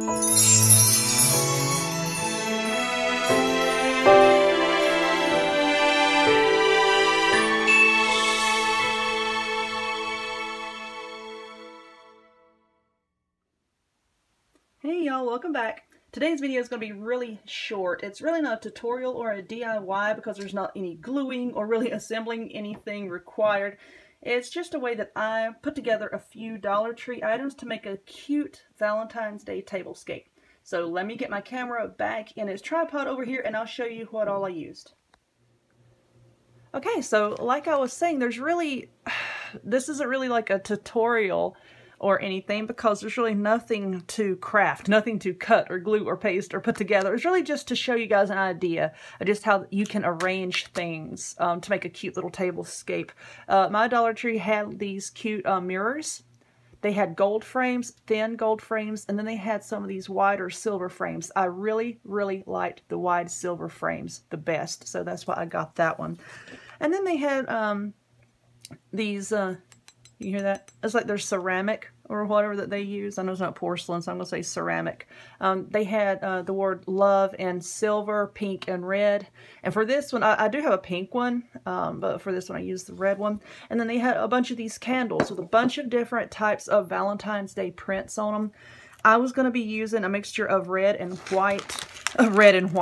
Hey y'all, welcome back. Today's video is going to be really short. It's really not a tutorial or a DIY because there's not any gluing or really assembling anything required. It's just a way that I put together a few Dollar Tree items to make a cute Valentine's Day tablescape. So let me get my camera back in its tripod over here and I'll show you what all I used. Okay, so like I was saying, this isn't really like a tutorial or anything because there's really nothing to craft, nothing to cut or glue or paste or put together. It's really just to show you guys an idea of just how you can arrange things to make a cute little tablescape. My Dollar Tree had these cute mirrors. They had gold frames, thin gold frames, and then they had some of these wider silver frames. I really, really liked the wide silver frames the best, so that's why I got that one. And then they had these, you hear that? It's like they're ceramic or whatever that they use. I know it's not porcelain, so I'm going to say ceramic. They had the word love in silver, pink, and red. And for this one, I do have a pink one, but for this one I used the red one. And then they had a bunch of these candles with a bunch of different types of Valentine's Day prints on them. I was going to be using a mixture of red and white, red and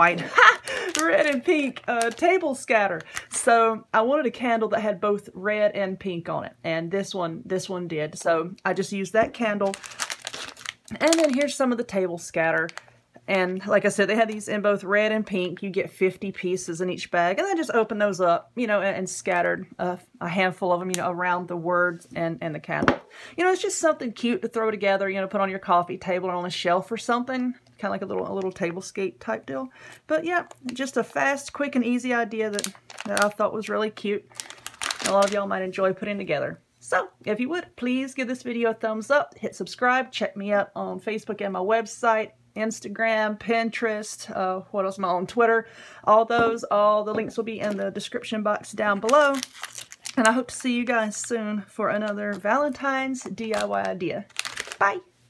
pink table scatter. So I wanted a candle that had both red and pink on it, and this one did. So I just used that candle. And then here's some of the table scatter. And like I said, they had these in both red and pink. You get 50 pieces in each bag, and I just opened those up, you know, and scattered a handful of them, you know, around the words and the candle. You know, it's just something cute to throw together, you know, put on your coffee table or on a shelf or something. Kind of like a little tablescape type deal. But yeah, just a fast, quick, and easy idea that I thought was really cute. A lot of y'all might enjoy putting together. So, if you would, please give this video a thumbs up, hit subscribe, check me out on Facebook and my website, Instagram, Pinterest, what else am I on, Twitter, all the links will be in the description box down below. And I hope to see you guys soon for another Valentine's DIY idea. Bye!